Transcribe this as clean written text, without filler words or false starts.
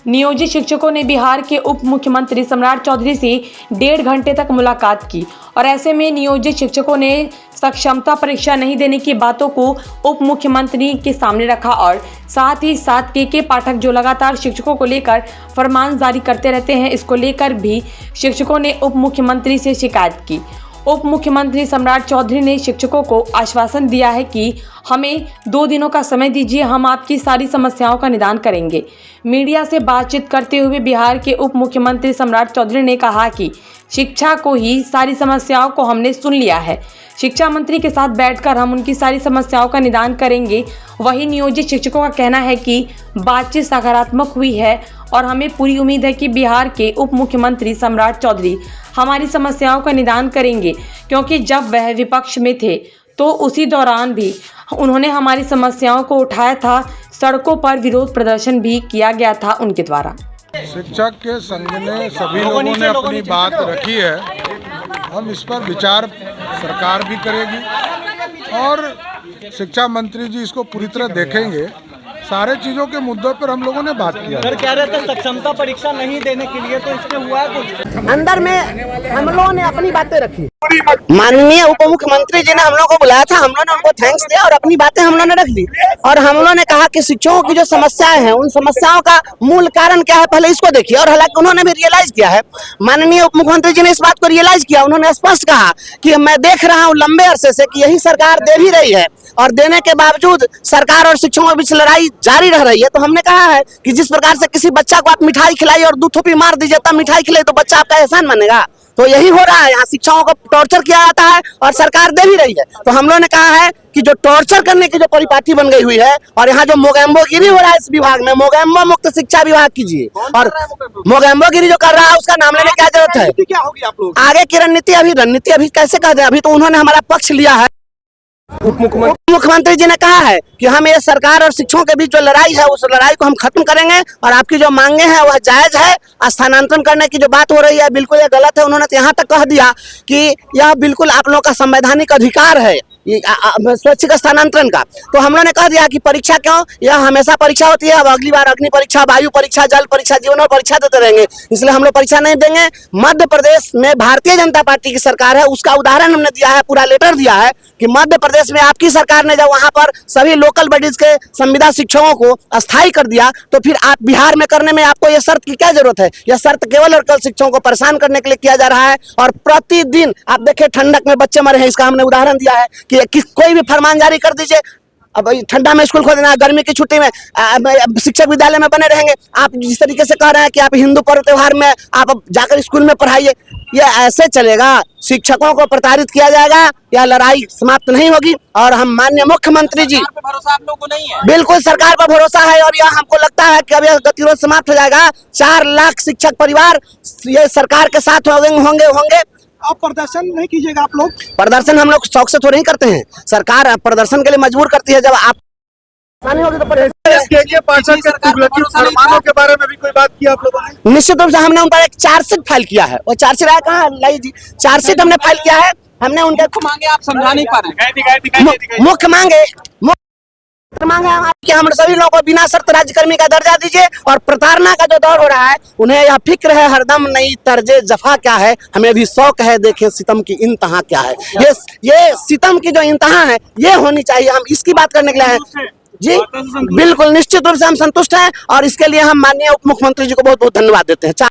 नियोजित शिक्षकों ने बिहार के उप मुख्यमंत्री सम्राट चौधरी से 1.5 घंटे तक मुलाकात की और ऐसे में नियोजित शिक्षकों ने सक्षमता परीक्षा नहीं देने की बातों को उप मुख्यमंत्री के सामने रखा और साथ ही साथ के पाठक जो लगातार शिक्षकों को लेकर फरमान जारी करते रहते हैं, इसको लेकर भी शिक्षकों ने उप मुख्यमंत्री से शिकायत की। उप मुख्यमंत्री सम्राट चौधरी ने शिक्षकों को आश्वासन दिया है कि हमें 2 दिनों का समय दीजिए, हम आपकी सारी समस्याओं का निदान करेंगे। मीडिया से बातचीत करते हुए बिहार के उप मुख्यमंत्री सम्राट चौधरी ने कहा कि शिक्षा को ही सारी समस्याओं को हमने सुन लिया है, शिक्षा मंत्री के साथ बैठकर हम उनकी सारी समस्याओं का निदान करेंगे। वहीं नियोजित शिक्षकों का कहना है कि बातचीत सकारात्मक हुई है और हमें पूरी उम्मीद है कि बिहार के उप मुख्यमंत्री सम्राट चौधरी हमारी समस्याओं का निदान करेंगे, क्योंकि जब वह विपक्ष में थे तो उसी दौरान भी उन्होंने हमारी समस्याओं को उठाया था। सड़कों पर विरोध प्रदर्शन भी किया गया था उनके द्वारा। शिक्षक के संघ ने सभी लोगों ने अपनी बात रखी है, हम इस पर विचार सरकार भी करेगी और शिक्षा मंत्री जी इसको पूरी तरह देखेंगे। सारे चीजों के मुद्दों पर हम लोगों ने बात किया। सर कह रहे थे सक्षमता परीक्षा नहीं देने के लिए, तो इसमें हुआ है कुछ? अंदर में हम लोगों ने अपनी बातें रखी। माननीय उप मुख्यमंत्री जी ने हम लोगों को बुलाया था, हम लोगों ने उनको थैंक्स दिया और अपनी बातें हम लोगों ने रख दी। और हम लोगों ने कहा कि शिक्षकों की जो समस्याएं हैं, उन समस्याओं का मूल कारण क्या है, पहले इसको देखिए। और हालांकि उन्होंने भी रियलाइज किया है, माननीय उप मुख्यमंत्री जी ने इस बात को रियलाइज किया। उन्होंने स्पष्ट कहा कि मैं देख रहा हूँ लंबे अरसे से कि यही सरकार दे भी रही है और देने के बावजूद सरकार और शिक्षकों के बीच लड़ाई जारी रह रही है। तो हमने कहा है कि जिस प्रकार से किसी बच्चा को आप मिठाई खिलाई और 2 थोपी मार दीजिए तब मिठाई खिलाई, तो बच्चा आपका एहसान मानेगा। तो यही हो रहा है, यहाँ शिक्षकों को टॉर्चर किया जाता है और सरकार दे भी रही है। तो हम लोगों ने कहा है कि जो टॉर्चर करने की जो परिपाटी बन गई हुई है और यहाँ जो मोगैम्बोगिरी हो रहा है इस विभाग में, मोगैम्बो मुक्त शिक्षा विभाग कीजिए। और मोगैम्बोगिरी जो कर रहा है उसका नाम लेने की क्या जरूरत है? क्या होगी आप लोग आगे की रणनीति? अभी रणनीति अभी कैसे कह दें, अभी तो उन्होंने हमारा पक्ष लिया है। उप मुख्यमंत्री जी ने कहा है कि हम ये सरकार और शिक्षकों के बीच जो लड़ाई है उस लड़ाई को हम खत्म करेंगे और आपकी जो मांगे हैं वह जायज है। स्थानांतरण करने की जो बात हो रही है बिल्कुल ये गलत है। उन्होंने तो यहाँ तक कह दिया कि यह बिल्कुल आप लोगों का संवैधानिक अधिकार है स्वैच्छिक स्थानांतरण का। तो हम लोगों ने कह दिया कि परीक्षा क्यों, यह हमेशा परीक्षा होती है। अब अगली बार अग्नि परीक्षा, वायु परीक्षा, जल परीक्षा, जीवन और परीक्षा देते रहेंगे, इसलिए हम लोग परीक्षा नहीं देंगे। मध्य प्रदेश में भारतीय जनता पार्टी की सरकार है, उसका उदाहरण हमने दिया है, पूरा लेटर दिया है कि मध्य प्रदेश में आपकी सरकार ने जब वहां पर सभी लोकल बॉडीज के संविदा शिक्षकों को अस्थायी कर दिया, तो फिर आप बिहार में करने में आपको यह शर्त की क्या जरूरत है? यह शर्त केवल और केवल शिक्षकों को परेशान करने के लिए किया जा रहा है। और प्रतिदिन आप देखें ठंडक में बच्चे मरे हैं, इसका हमने उदाहरण दिया है कि कोई भी फरमान जारी कर दीजिए। अब ठंडा में स्कूल खोल देना, गर्मी की छुट्टी में शिक्षक विद्यालय में बने रहेंगे। आप जिस तरीके से कह रहे हैं कि आप हिंदू पर्व त्योहार में आप जाकर स्कूल में पढ़ाइए, ये ऐसे चलेगा? शिक्षकों को प्रताड़ित किया जाएगा, यह लड़ाई समाप्त नहीं होगी। और हम माननीय मुख्यमंत्री जी, भरोसा आप लोगों को नहीं है? बिल्कुल सरकार पर भरोसा है और यह हमको लगता है कि अब यह गतिरोध समाप्त हो जाएगा। 4 लाख शिक्षक परिवार ये सरकार के साथ होंगे। आप प्रदर्शन नहीं कीजिएगा? आप लोग प्रदर्शन हम लोग शौक से थोड़ी ही करते हैं, सरकार प्रदर्शन के लिए मजबूर करती है। जब आप के बारे में भी कोई बात की आप लोगों ने? निश्चित रूप से हमने उन पर एक चार्जशीट फाइल किया है। वो चार्जशीट है कहाँ लाई जी? चार्जशीट हमने फाइल किया है। हमने उनके मांगे आप समझा नहीं पा रहे। मुख्य मांगे कि हम सभी लोगों को बिना शर्त राज्यकर्मी का दर्जा दीजिए। और प्रताड़ना का जो दौर हो रहा है, उन्हें यह फिक्र है हरदम नई तर्जे जफा क्या है, हमें भी शौक है देखें सितम की इंतहा क्या है। ये सितम की जो इंतहा है ये होनी चाहिए, हम इसकी बात करने के लिए हैं जी। बिल्कुल निश्चित रूप से हम संतुष्ट हैं और इसके लिए हम माननीय उप मुख्यमंत्री जी को बहुत बहुत धन्यवाद देते हैं।